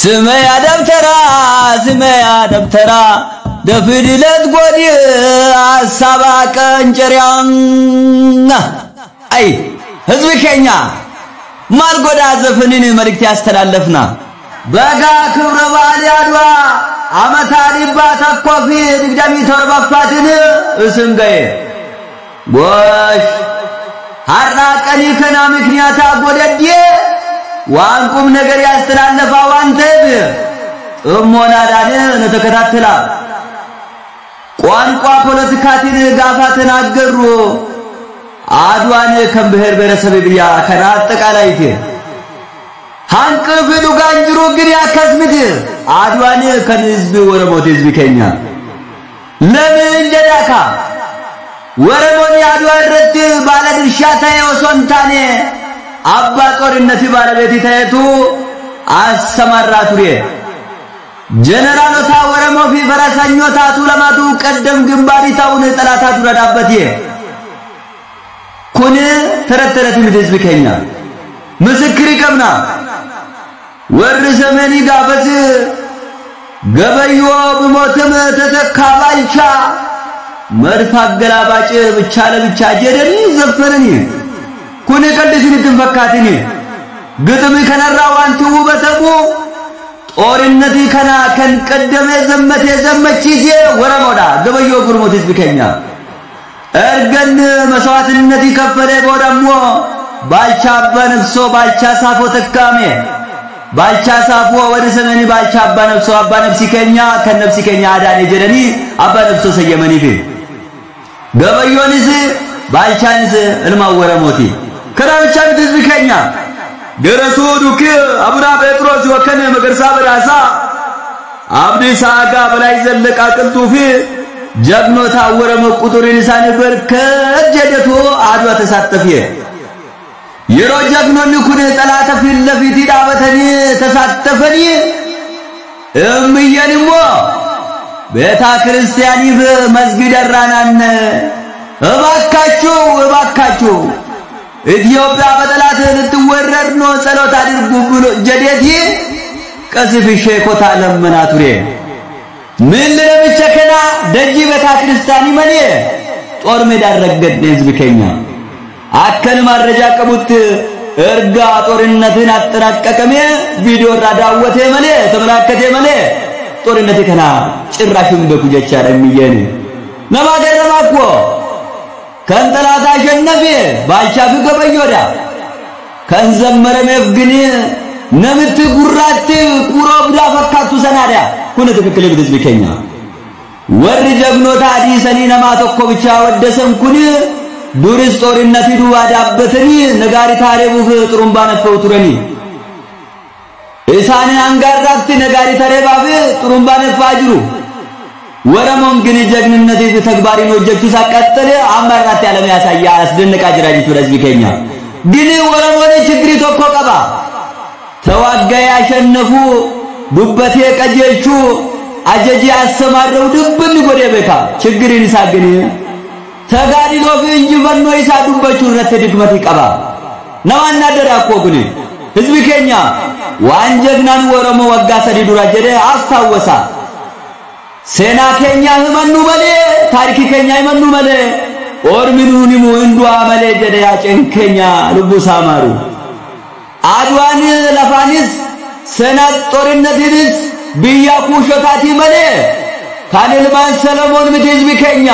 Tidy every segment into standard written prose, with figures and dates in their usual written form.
سميا دبترا دفدلت قودي السباك انجريان اي هزوي كينيا مال قودا زفنين ملكتي استلالفنا بقا كبر بالي ادوا عمتاني باتا كوفي دقدامي تربفاتين اسنقاي بوش هرنا كني كنا مكنياتا قودي وانكم نجر يستلالفا وانتب امونا داني نتكتاتلا قوانقوا ፖለቲካቲን ጋፋተን አገሩ አድዋን ከብሔር በረሰብ ብያ ከናጠቃላይቴ ሃንቅፍዱ ጋንጅሩ ግን ያከስምት አድዋን ከህዝብ ወረሞት ህዝብ ከኛ ለምን እንደዳካ ወረሞን ያድዋ ረድ ባለድርሻታ የወሶንታኔ አባ ጦርነት ባለቤት ታየቱ አሰማራቱሬ ጀነራሎታ ወረሞ ፊ ፈረሰኞታቱ ለማቱ ቀደም ግንባሪ ታውን ጠላታቱ ረዳበት ኩን ተረተረት ምድዝ በከኛ ምስክር ይቀምና ወር ዘመኒ ጋበዝ ገበዮ በሞተም ተተካባልቻ መርፋ ገላባጭ ብቻ ለብቻ ጀደኒ ዘፈረኒ ኩን ቀደስን ተንፈካትኒ ግጥም ከነራው አንተ ውበተሙ ጦርነቲ ከና ከን ቀደመ ዘመተ ዘመቺዜ ወረሞዳ ገበዮ ጉርሞትስ በከኛ እርገን መስዋዕትነት ይከፈለ ቦዳሞ ባልቻ በነፍሶ ባልቻ ሳፎ ተካሜ ባልቻ ሳፎ ወደ ሰመኒ ባልቻ በነፍሶ አባ ነፍሲ ከኛ ከነፍሲ ከኛ አዳኔ ጀደኒ አባ ነፍሶ ሰየመኒ ፊ ገበዮንስ ባልቻንስ እንማወረሞቲ ከራብቻ ምትዝ በከኛ ገረሱ ዱክ አቡና ጴጥሮስ ወከነ መገርሳ በራሳ አብዲስ አጋ በላይ ዘለቃ ቅልጡፊ ጀግኖታ ወረመ ቁጥር ልሳን በርከጀደቱ አድዋ ተሳተፈየ የሮ ጀግኖን ኩነ ጠላተ ፊት ለፊት ዳበተኒ ተሳተፈኒ እምየንሞ ቤታ ክርስቲያኒ በመስጊድ ራናን እባካችሁ ኢትዮጵያ በጠላት ልትወረር ነው ጸሎት አድርጉ ብሎ ጀዴቲ ቀስፍ ሼኮታ ለመናቱሬ ምን ለብቸከና ደጂ ቤታ ክርስቲያኒ መኔ ጦር ሜዳ ረገድ ህዝብ ከኛ አከል ማረጃ ቀቡት እርጋ ጦርነትን አጠራቀቀመ ቪዲዮ ራዳወቴ መኔ ተመላከቴ መኔ ጦርነት ከና ጭራሽም በኩጀቻ ለሚየን ነማገረማኮ ከንጠላታ ሸነፈ ባልቻፍ ገበዮዳ ከንዘመረ መፍግኒ ነምት ጉራት ቁሮብዳ ፈካቱ ሰናዳ ኩነ ተከከለ በህዝብ ከኛ ወር ጀግኖታ አዲሰኒ ነማተኮ ብቻ ወደሰን ኩኒ ዱርስ ጦርነት ዱ አዳበተኒ ነጋሪ ታሬቡ ጥሩምባ ነፈው ቱረኒ ኢሳኒ አንጋራክቲ ነጋሪ ታሬባብ ጥሩምባ ነፋጅሩ ወረሞን ግን ጀግንነት ተግባሪ ነው ጀክቱ ሳቀጠለ አማራት ያለም ያሳያ አስደነቃ ጅራጅቱ ለዚህ ከኛ ግን ወረሞን ችግሪ ተቆቀባ ተዋጋ ያሸነፉ ዱበቴ ቀጀቹ አጀጂ አሰማረው ድብን ጎደበካ ችግሪን ሳግኒ ተጋዲሎ እንጂ ወኖ ይሳዱበቹ ረተ ድክመት ይቀባ ነዋና ደራኮ ግን ህዝብ ከኛ ዋንጀግናን ወረሞ ወጋ ሰዲዱ ራጀደ አስታወሳ ሴና ከኛ ህመኑ መለ ታሪክ ከኛ ይመኑ መለ ኦርሚኑኒ ሙንዱ አመለ ጀደ ያጨንከኛ ልቡሳ ማሩ አድዋን ለፋኒስ ሴና ጦርነትንስ ቢያኩ ሾታቲ መለ ካንልማን ሰለሞን ምትዝ ቢከኛ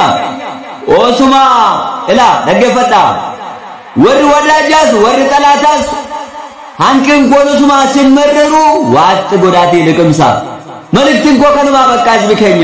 ኦሱማ እላ ደገፈታ ወር ወዳጃስ ወር ጠላታስ አንከን ኮኑሱማ ሲመረሩ ዋጥ ጎዳቲ ለቅምሳ መልክትን ኮከንማ በቃዝ ቢከኛ